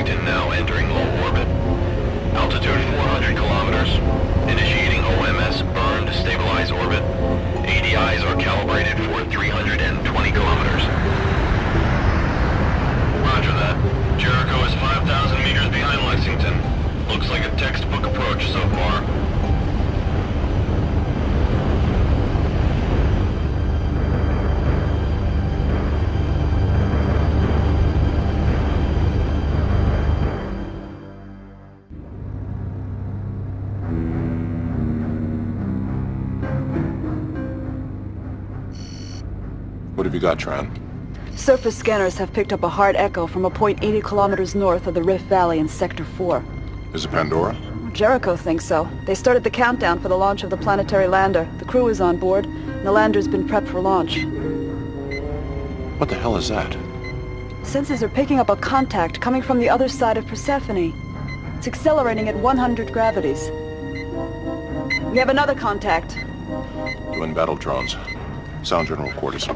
Lexington now entering low orbit. Altitude 400 kilometers. Initiating OMS burn to stabilize orbit. ADIs are calibrated for 320 kilometers. Roger that. Jericho is 5,000 meters behind Lexington. Looks like a textbook approach so far. What have you got, Tran? Surface scanners have picked up a hard echo from a point 80 kilometers north of the Rift Valley in Sector 4. Is it Pandora? Jericho thinks so. They started the countdown for the launch of the planetary lander. The crew is on board, and the lander's been prepped for launch. What the hell is that? Sensors are picking up a contact coming from the other side of Persephone. It's accelerating at 100 gravities. We have another contact. UN battle drones. Sound general quarters.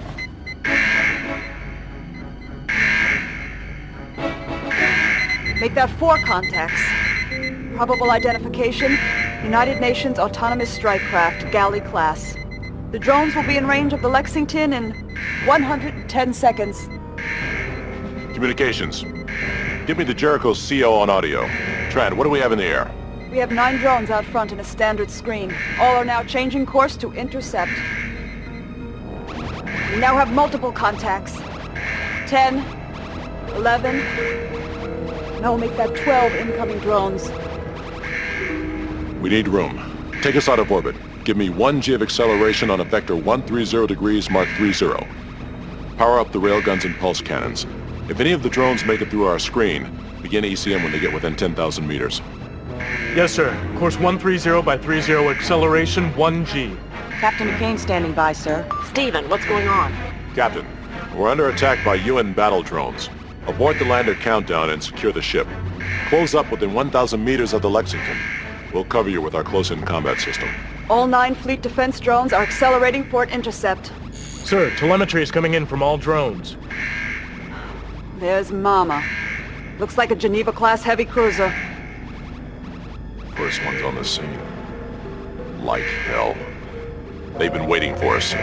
Make that 4 contacts. Probable identification, United Nations Autonomous Strike Craft, Galley class. The drones will be in range of the Lexington in 110 seconds. Communications. Give me the Jericho CO on audio. Tran, what do we have in the air? We have 9 drones out front in a standard screen. All are now changing course to intercept. We now have multiple contacts. 10, 11... No, make that 12 incoming drones. We need room. Take us out of orbit. Give me 1 G of acceleration on a vector 130 degrees Mark 30. Power up the railguns and pulse cannons. If any of the drones make it through our screen, begin ECM when they get within 10,000 meters. Yes, sir. Course 130 by 30, acceleration 1G. Captain McCain standing by, sir. Stephen, what's going on? Captain, we're under attack by UN battle drones. Abort the lander countdown and secure the ship. Close up within 1,000 meters of the Lexington. We'll cover you with our close-in combat system. All 9 fleet defense drones are accelerating for an intercept. Sir, telemetry is coming in from all drones. There's Mama. Looks like a Geneva-class heavy cruiser. First one's on the scene. Like hell. They've been waiting for us.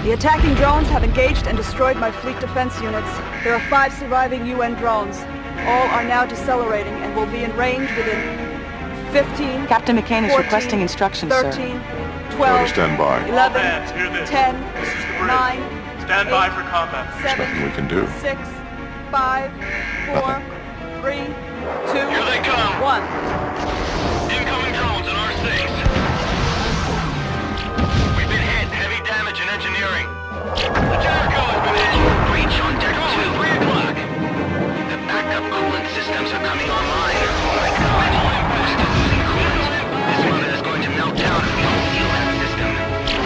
The attacking drones have engaged and destroyed my fleet defense units. There are 5 surviving UN drones. All are now decelerating and will be in range within 15... Captain McCain is 14, requesting instructions, 13, sir. 12, Stand by. 11, hands, hear this. 10, This is the bridge. 9, Stand 8, by for combat. 7, Nothing we can do. 6, 5, 4, 3, 2, Here they come. 1. Incoming drones in our space. We've been hit. Heavy damage in engineering. The Jericho has been hit. Breach on deck 2. 3 o'clock. The backup coolant systems are coming online. Oh my God. All boosters losing coolant. This one is going to melt down if we don't seal that system.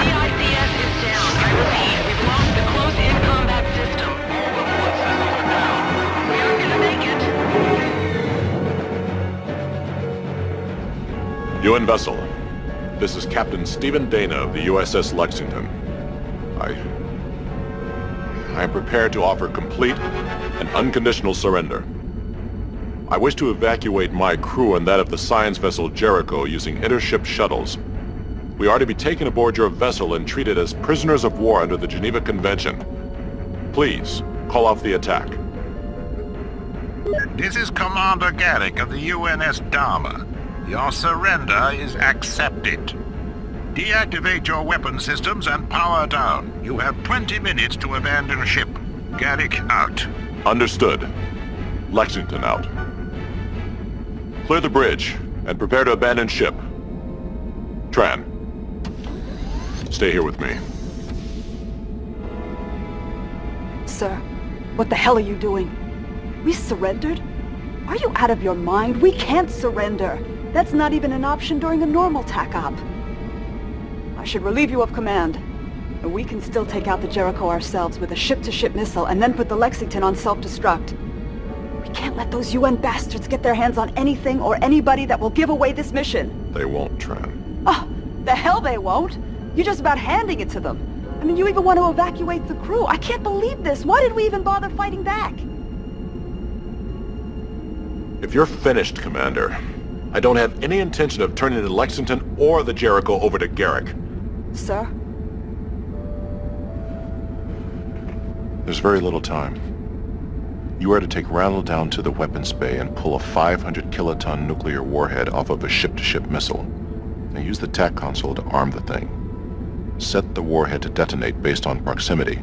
CICS is down. I repeat, we've lost the close-in combat system. All the coolant systems are down. We aren't gonna make it. UN vessel. This is Captain Stephen Dana of the USS Lexington. I am prepared to offer complete and unconditional surrender. I wish to evacuate my crew and that of the science vessel Jericho using intership shuttles. We are to be taken aboard your vessel and treated as prisoners of war under the Geneva Convention. Please, call off the attack. This is Commander Garrick of the UNS Dharma. Your surrender is accepted. Deactivate your weapon systems and power down. You have 20 minutes to abandon ship. Garrick out. Understood. Lexington out. Clear the bridge and prepare to abandon ship. Tran, stay here with me. Sir, what the hell are you doing? We surrendered? Are you out of your mind? We can't surrender. That's not even an option during a normal TAC-op. I should relieve you of command. We can still take out the Jericho ourselves with a ship-to-ship missile and then put the Lexington on self-destruct. We can't let those UN bastards get their hands on anything or anybody that will give away this mission. They won't, Tran. Oh, the hell they won't. You're just about handing it to them. I mean, you even want to evacuate the crew. I can't believe this. Why did we even bother fighting back? If you're finished, Commander, I don't have any intention of turning the Lexington or the Jericho over to Garrick. Sir? There's very little time. You are to take Randall down to the weapons bay and pull a 500-kiloton nuclear warhead off of a ship-to-ship missile. Now use the TAC console to arm the thing. Set the warhead to detonate based on proximity,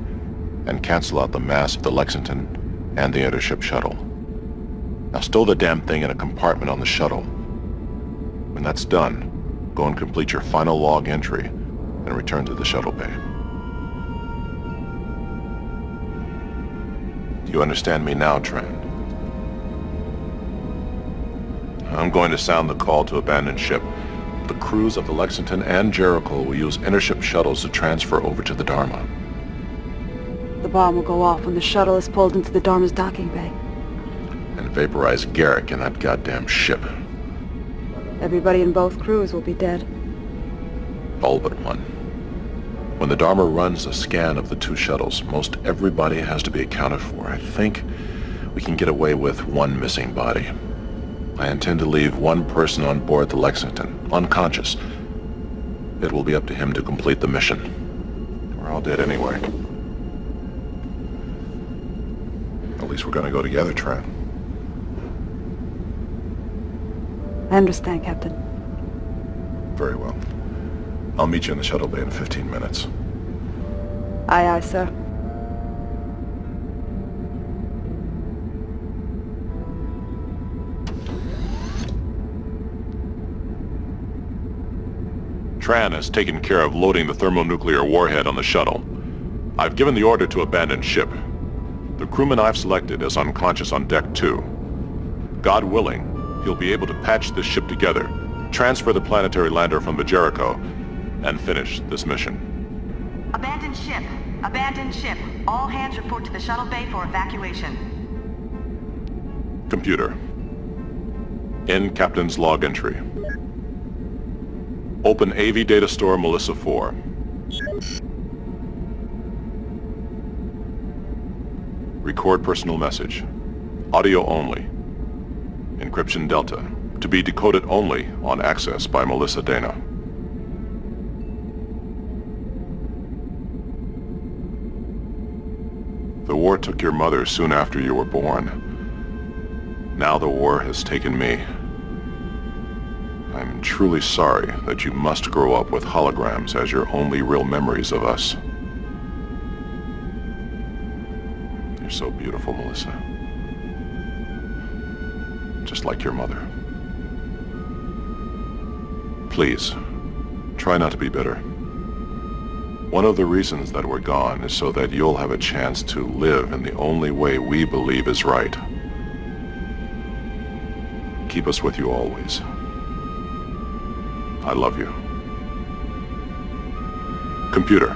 and cancel out the mass of the Lexington and the intership shuttle. Now stow the damn thing in a compartment on the shuttle. When that's done, go and complete your final log entry and return to the shuttle bay. Do you understand me now, Tran? I'm going to sound the call to abandon ship. The crews of the Lexington and Jericho will use intership shuttles to transfer over to the Dharma. The bomb will go off when the shuttle is pulled into the Dharma's docking bay. And vaporize Garrick in that goddamn ship. Everybody in both crews will be dead. All but one. When the Dharma runs a scan of the two shuttles, most everybody has to be accounted for. I think we can get away with one missing body. I intend to leave one person on board the Lexington, unconscious. It will be up to him to complete the mission. We're all dead anyway. At least we're gonna go together, Tran. I understand, Captain. Very well. I'll meet you in the shuttle bay in 15 minutes. Aye, aye, sir. Tran has taken care of loading the thermonuclear warhead on the shuttle. I've given the order to abandon ship. The crewman I've selected is unconscious on deck 2. God willing, he'll be able to patch this ship together, transfer the planetary lander from the Jericho, and finish this mission. Abandoned ship. Abandoned ship. All hands report to the shuttle bay for evacuation. Computer. In Captain's log entry. Open AV Data Store Melissa 4. Record personal message. Audio only. Encryption Delta. To be decoded only on access by Melissa Dana. The war took your mother soon after you were born. Now the war has taken me. I'm truly sorry that you must grow up with holograms as your only real memories of us. You're so beautiful, Melissa. Just like your mother. Please, try not to be bitter. One of the reasons that we're gone is so that you'll have a chance to live in the only way we believe is right. Keep us with you always. I love you. Computer.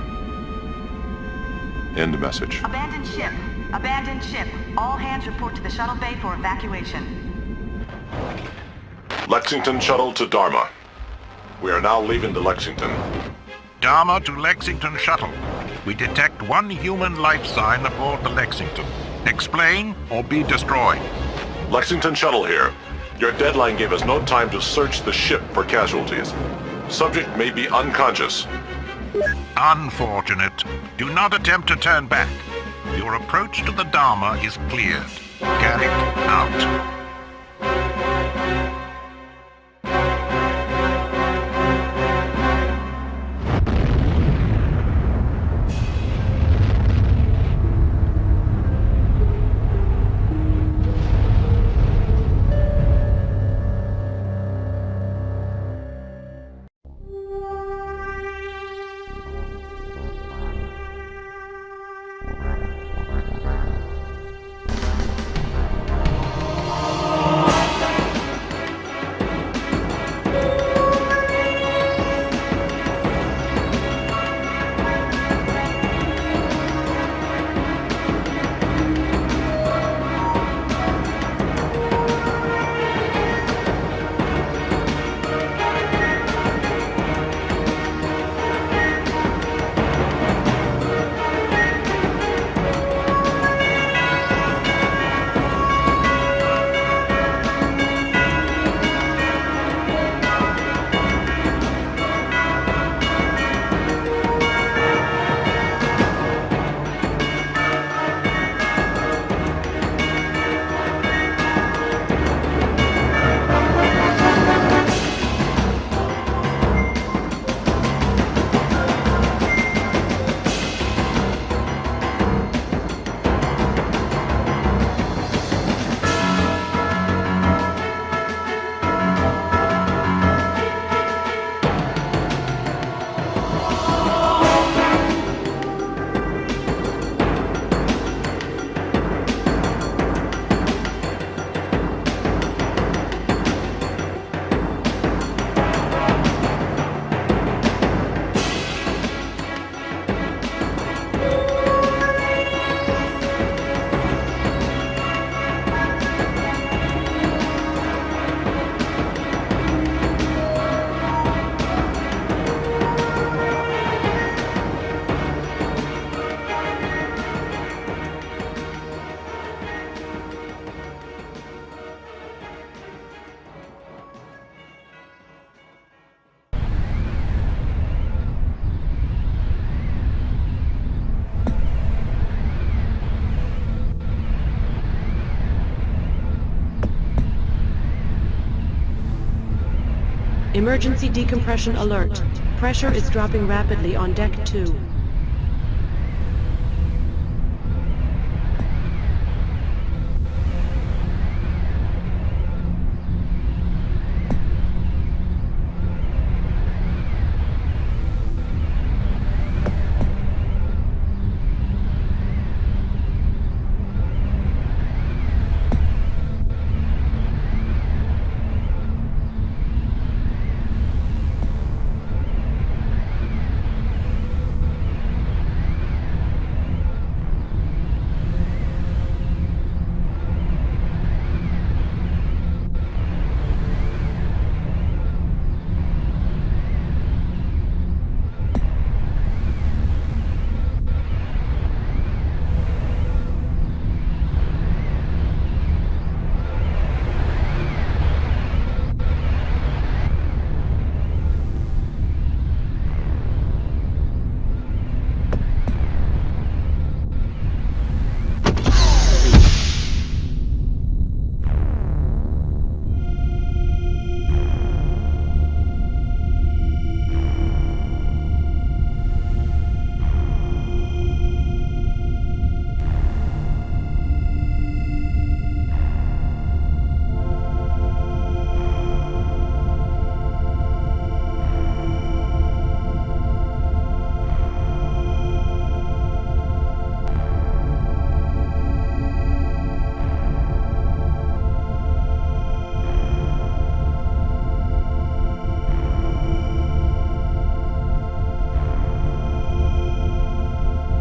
End message. Abandoned ship. Abandoned ship. All hands report to the shuttle bay for evacuation. Lexington shuttle to Dharma. We are now leaving the Lexington. Dharma to Lexington shuttle. We detect one human life sign aboard the Lexington. Explain or be destroyed. Lexington shuttle here. Your deadline gave us no time to search the ship for casualties. Subject may be unconscious. Unfortunate. Do not attempt to turn back. Your approach to the Dharma is cleared. Garrick out. Emergency decompression alert. Pressure is dropping rapidly on Deck 2.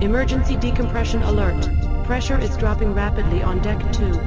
Emergency decompression alert. Pressure is dropping rapidly on Deck 2.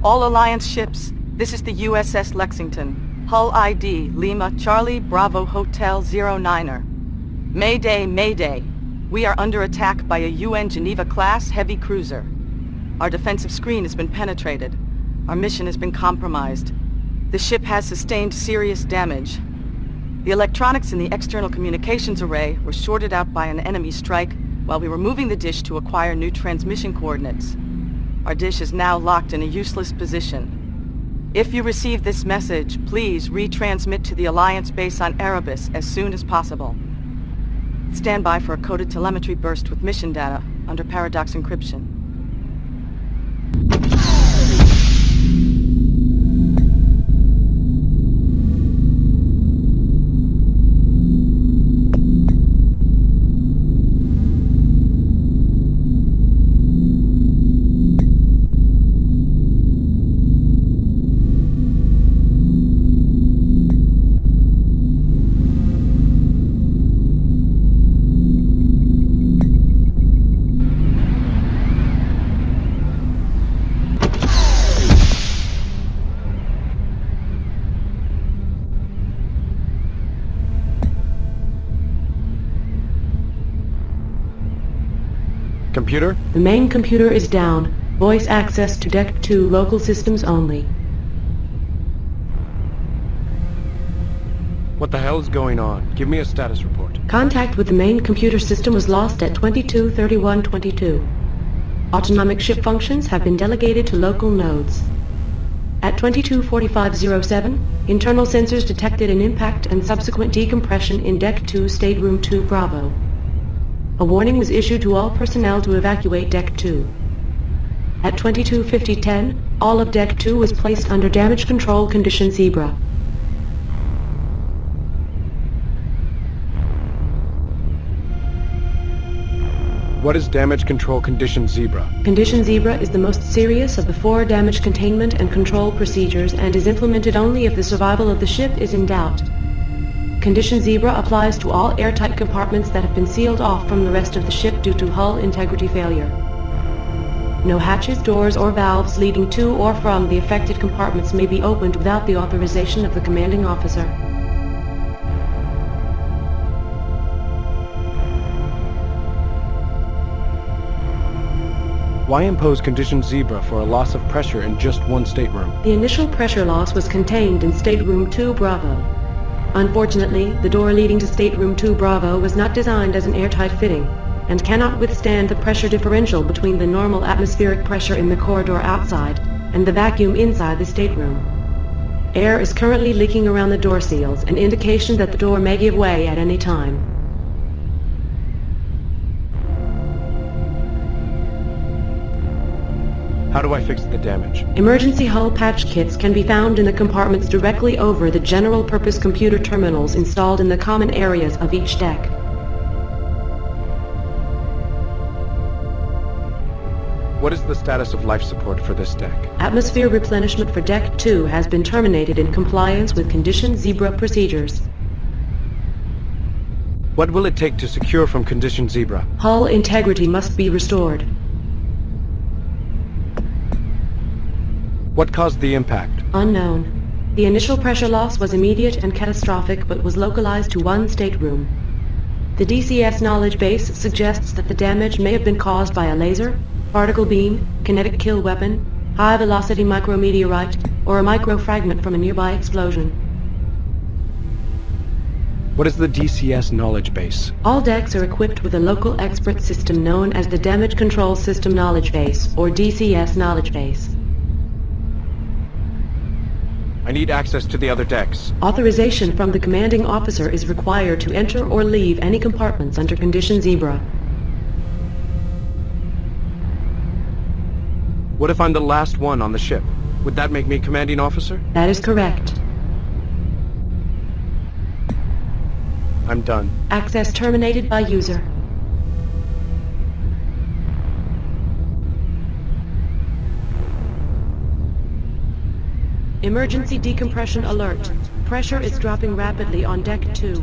All Alliance ships, this is the USS Lexington. Hull ID, Lima, Charlie, Bravo, Hotel, 09er. Mayday, Mayday. We are under attack by a UN Geneva-class heavy cruiser. Our defensive screen has been penetrated. Our mission has been compromised. The ship has sustained serious damage. The electronics in the external communications array were shorted out by an enemy strike while we were moving the dish to acquire new transmission coordinates. Our dish is now locked in a useless position. If you receive this message, please retransmit to the Alliance base on Erebus as soon as possible. Stand by for a coded telemetry burst with mission data under paradox encryption. Computer? The main computer is down. Voice access to Deck 2 local systems only. What the hell is going on? Give me a status report. Contact with the main computer system was lost at 22:31:22. Autonomic ship functions have been delegated to local nodes. At 22:45:07, internal sensors detected an impact and subsequent decompression in Deck 2 Stateroom 2 Bravo. A warning was issued to all personnel to evacuate Deck 2. At 22:50:10, all of Deck 2 was placed under damage control condition Zebra. What is damage control condition Zebra? Condition Zebra is the most serious of the 4 damage containment and control procedures and is implemented only if the survival of the ship is in doubt. Condition Zebra applies to all airtight compartments that have been sealed off from the rest of the ship due to hull integrity failure. No hatches, doors, or valves leading to or from the affected compartments may be opened without the authorization of the commanding officer. Why impose Condition Zebra for a loss of pressure in just one stateroom? The initial pressure loss was contained in Stateroom 2 Bravo. Unfortunately, the door leading to Stateroom 2 Bravo was not designed as an airtight fitting and cannot withstand the pressure differential between the normal atmospheric pressure in the corridor outside and the vacuum inside the stateroom. Air is currently leaking around the door seals, an indication that the door may give way at any time. How do I fix the damage? Emergency hull patch kits can be found in the compartments directly over the general-purpose computer terminals installed in the common areas of each deck. What is the status of life support for this deck? Atmosphere replenishment for Deck 2 has been terminated in compliance with Condition Zebra procedures. What will it take to secure from Condition Zebra? Hull integrity must be restored. What caused the impact? Unknown. The initial pressure loss was immediate and catastrophic, but was localized to one stateroom. The DCS knowledge base suggests that the damage may have been caused by a laser, particle beam, kinetic kill weapon, high-velocity micrometeorite, or a microfragment from a nearby explosion. What is the DCS knowledge base? All decks are equipped with a local expert system known as the Damage Control System Knowledge Base, or DCS Knowledge Base. I need access to the other decks. Authorization from the commanding officer is required to enter or leave any compartments under Condition Zebra. What if I'm the last one on the ship? Would that make me commanding officer? That is correct. I'm done. Access terminated by user. Emergency decompression alert. Pressure is dropping rapidly on Deck 2.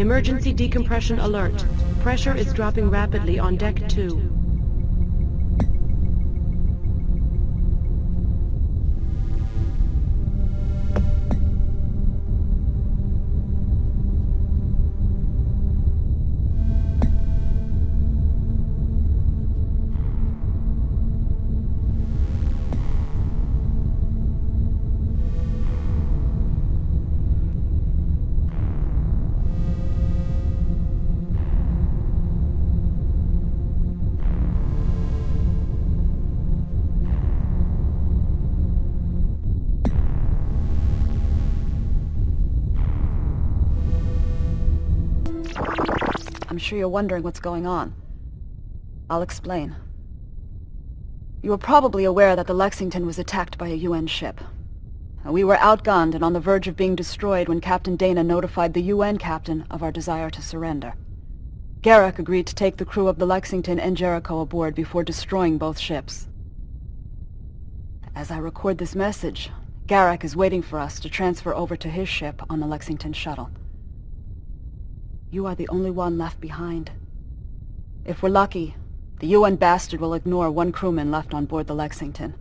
Emergency decompression alert. Pressure is dropping rapidly on Deck 2. sure you're wondering what's going on. I'll explain. You are probably aware that the Lexington was attacked by a UN ship. We were outgunned and on the verge of being destroyed when Captain Dana notified the UN captain of our desire to surrender. Garrick agreed to take the crew of the Lexington and Jericho aboard before destroying both ships. As I record this message, Garrick is waiting for us to transfer over to his ship on the Lexington shuttle. You are the only one left behind. If we're lucky, the UN bastard will ignore one crewman left on board the Lexington.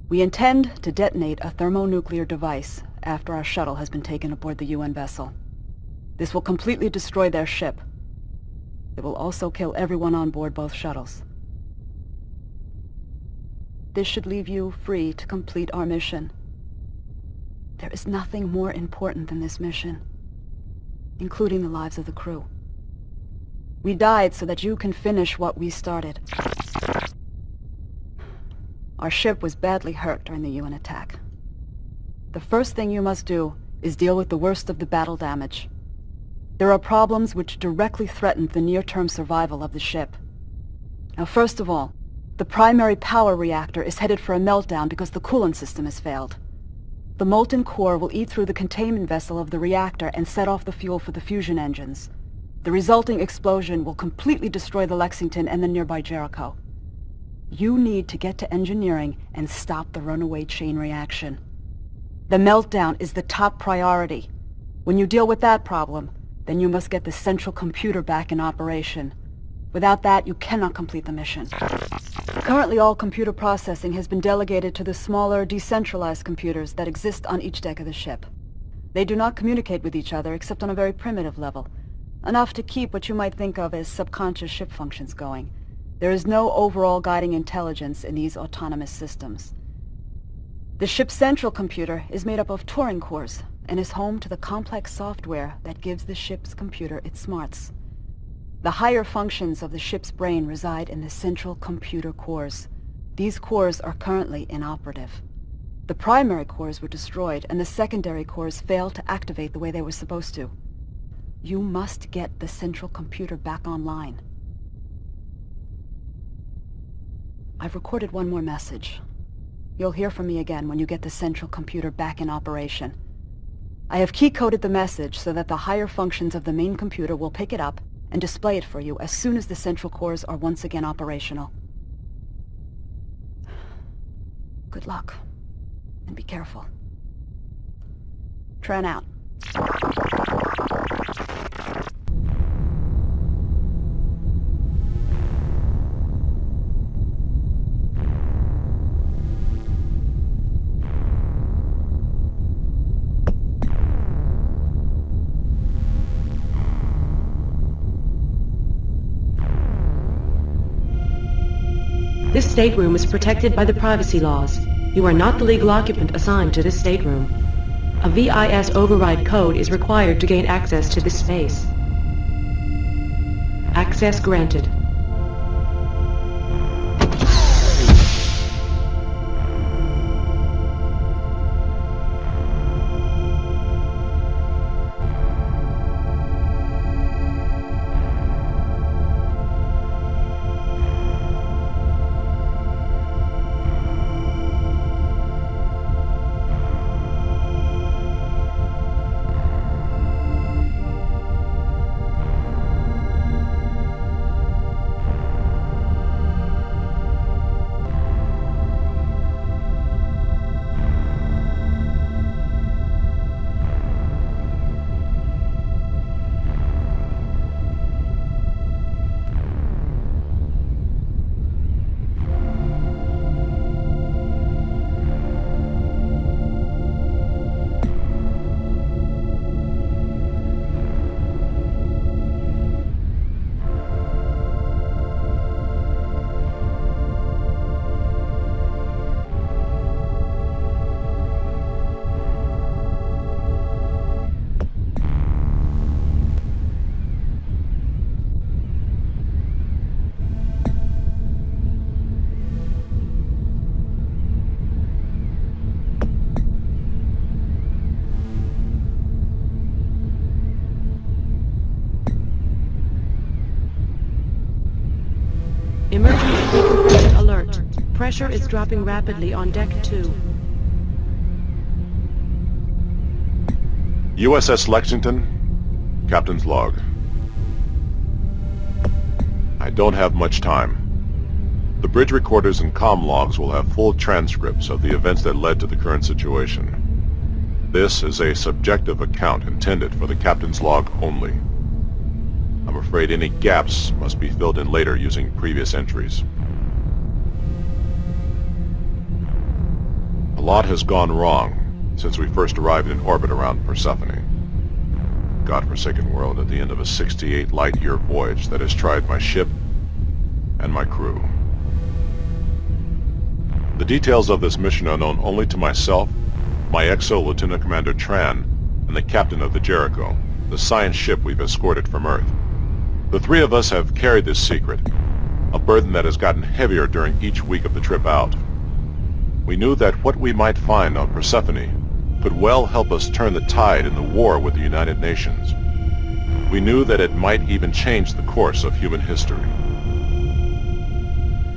We intend to detonate a thermonuclear device after our shuttle has been taken aboard the UN vessel. This will completely destroy their ship. It will also kill everyone on board both shuttles. This should leave you free to complete our mission. There is nothing more important than this mission, including the lives of the crew. We died so that you can finish what we started. Our ship was badly hurt during the UN attack. The first thing you must do is deal with the worst of the battle damage. There are problems which directly threaten the near-term survival of the ship. Now, first of all, the primary power reactor is headed for a meltdown because the coolant system has failed. The molten core will eat through the containment vessel of the reactor and set off the fuel for the fusion engines. The resulting explosion will completely destroy the Lexington and the nearby Jericho. You need to get to engineering and stop the runaway chain reaction. The meltdown is the top priority. When you deal with that problem, then you must get the central computer back in operation. Without that, you cannot complete the mission. Currently, all computer processing has been delegated to the smaller, decentralized computers that exist on each deck of the ship. They do not communicate with each other except on a very primitive level, enough to keep what you might think of as subconscious ship functions going. There is no overall guiding intelligence in these autonomous systems. The ship's central computer is made up of Turing cores and is home to the complex software that gives the ship's computer its smarts. The higher functions of the ship's brain reside in the central computer cores. These cores are currently inoperative. The primary cores were destroyed, and the secondary cores failed to activate the way they were supposed to. You must get the central computer back online. I've recorded one more message. You'll hear from me again when you get the central computer back in operation. I have key-coded the message so that the higher functions of the main computer will pick it up and display it for you as soon as the central cores are once again operational. Good luck, and be careful. Tran out. This stateroom is protected by the privacy laws. You are not the legal occupant assigned to this stateroom. A VIS override code is required to gain access to this space. Access granted. Emergency decompression alert. Pressure is dropping rapidly on Deck 2. USS Lexington, Captain's log. I don't have much time. The bridge recorders and comm logs will have full transcripts of the events that led to the current situation. This is a subjective account intended for the captain's log only. I'm afraid any gaps must be filled in later using previous entries. A lot has gone wrong since we first arrived in orbit around Persephone. Godforsaken world at the end of a 68 light-year voyage that has tried my ship and my crew. The details of this mission are known only to myself, my XO Lieutenant Commander Tran, and the captain of the Jericho, the science ship we've escorted from Earth. The three of us have carried this secret, a burden that has gotten heavier during each week of the trip out. We knew that what we might find on Persephone could well help us turn the tide in the war with the United Nations. We knew that it might even change the course of human history.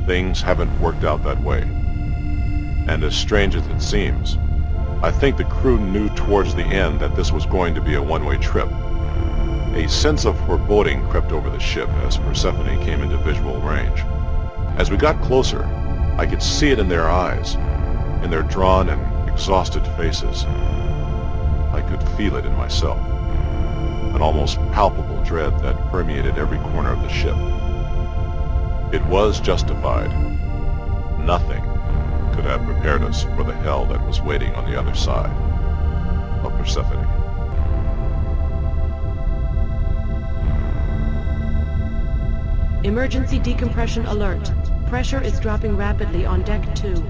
Things haven't worked out that way. And as strange as it seems, I think the crew knew towards the end that this was going to be a one-way trip. A sense of foreboding crept over the ship as Persephone came into visual range. As we got closer, I could see it in their eyes, in their drawn and exhausted faces. I could feel it in myself, an almost palpable dread that permeated every corner of the ship. It was justified. Nothing could have prepared us for the hell that was waiting on the other side of Persephone. Emergency decompression alert. Pressure is dropping rapidly on Deck 2.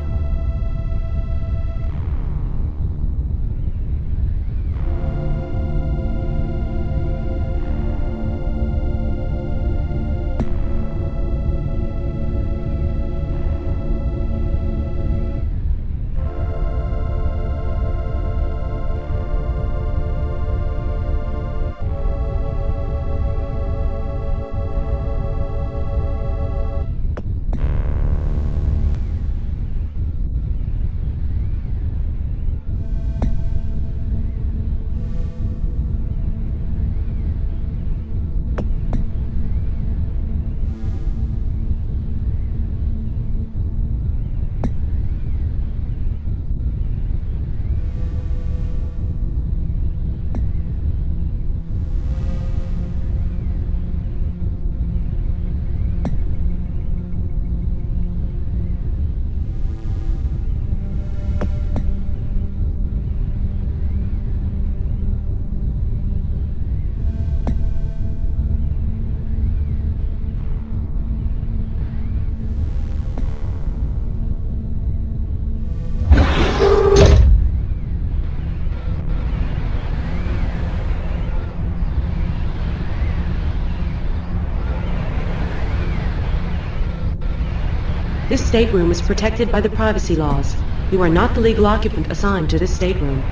This stateroom is protected by the privacy laws. You are not the legal occupant assigned to this stateroom.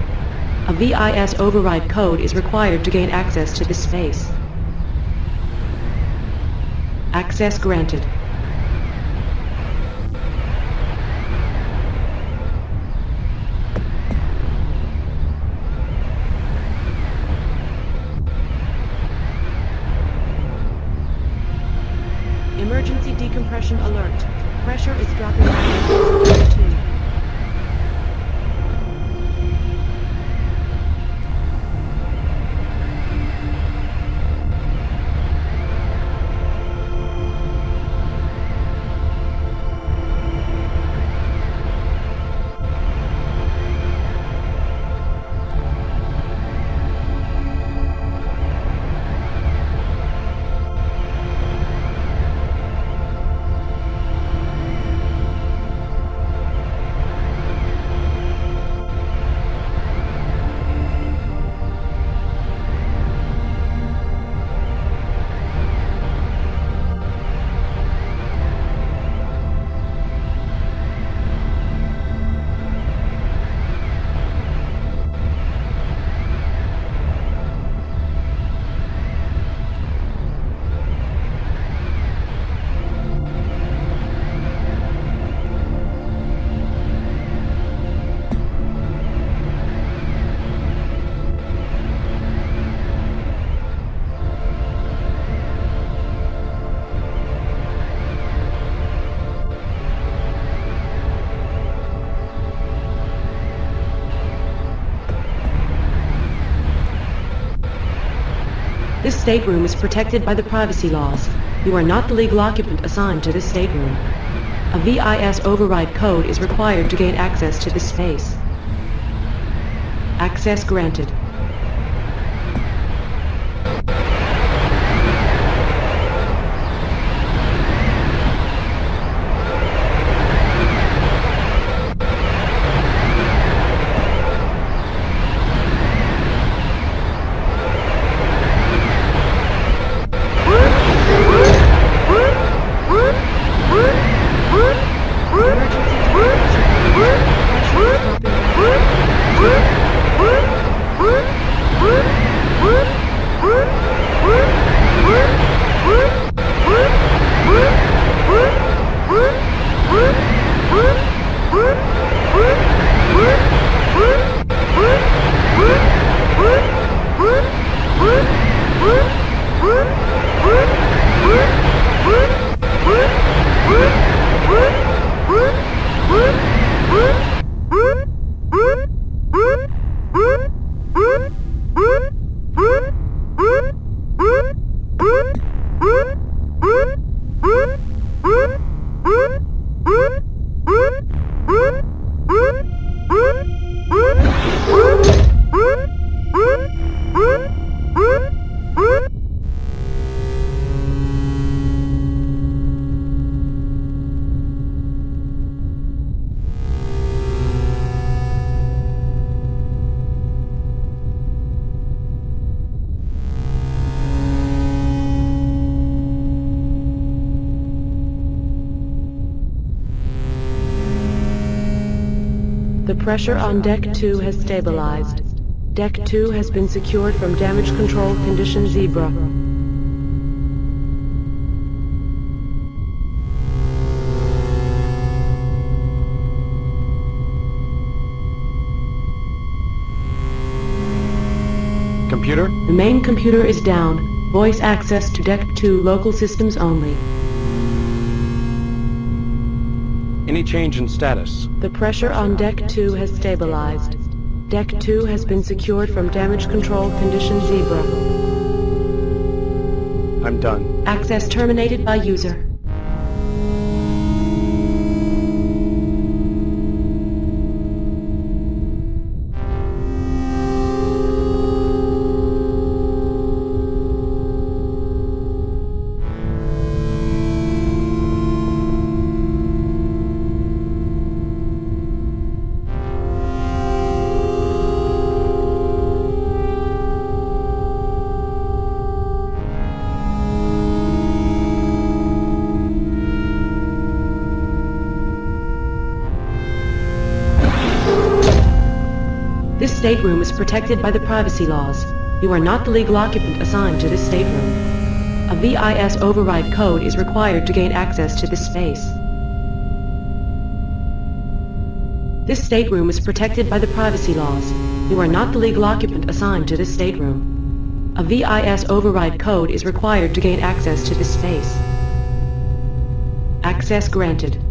A VIS override code is required to gain access to this space. Access granted. Emergency decompression alert. Pressure is dropping rapidly on Deck 2. stateroom is protected by the privacy laws. You are not the legal occupant assigned to this stateroom. A VIS override code is required to gain access to this space. Access granted. The pressure on Deck 2 has stabilized. Deck 2 has been secured from damage control condition Zebra. Computer? The main computer is down. Voice access to Deck 2 local systems only. Any change in status? The pressure on Deck 2 has stabilized. Deck 2 has been secured from damage control condition Zebra. I'm done. Access terminated by user. This stateroom is protected by the privacy laws. You are not the legal occupant assigned to this stateroom. A VIS override code is required to gain access to this space. This stateroom is protected by the privacy laws. You are not the legal occupant assigned to this stateroom. A VIS override code is required to gain access to this space. Access granted.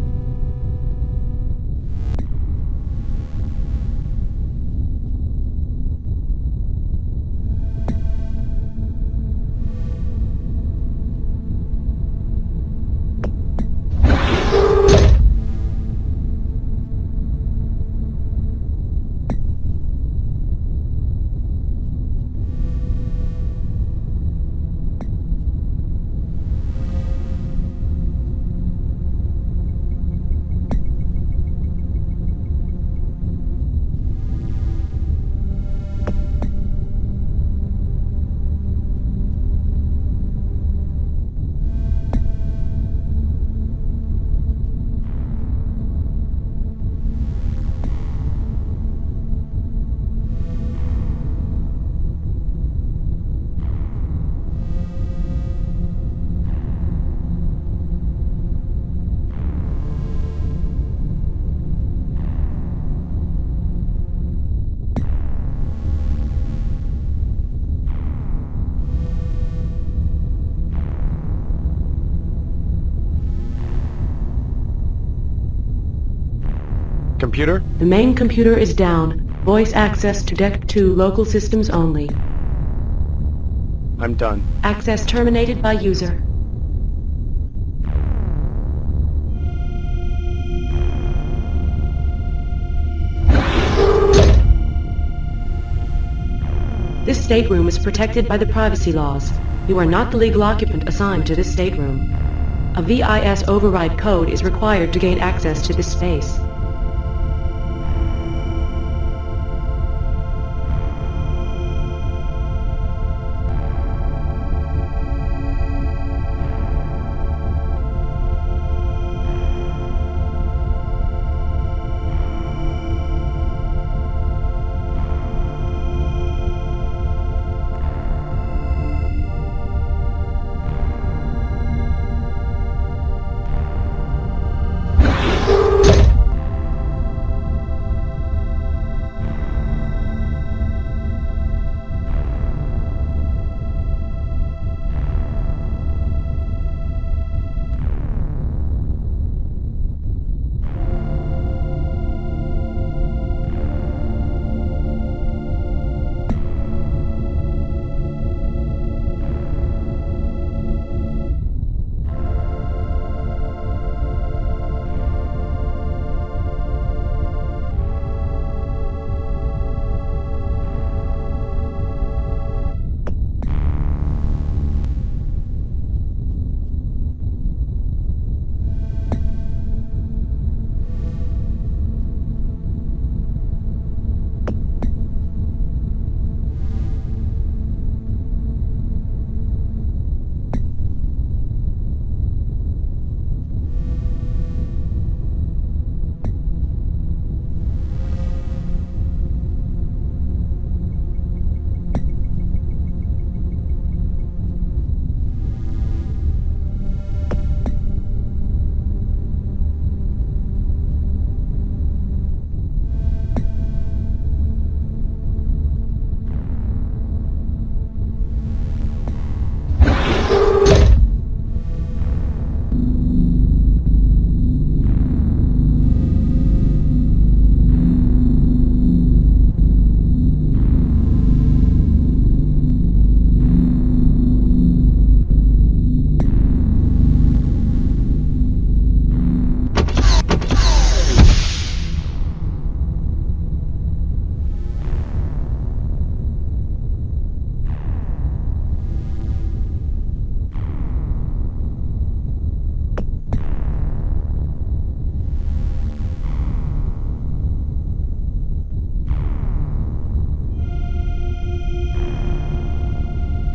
Computer? The main computer is down. Voice access to Deck 2 local systems only. I'm done. Access terminated by user. This stateroom is protected by the privacy laws. You are not the legal occupant assigned to this stateroom. A VIS override code is required to gain access to this space.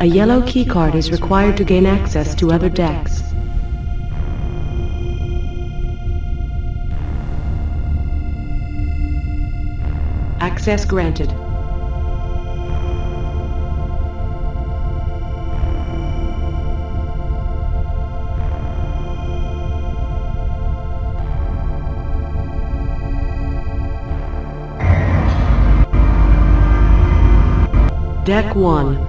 A yellow keycard is required to gain access to other decks. Access granted. Deck 1.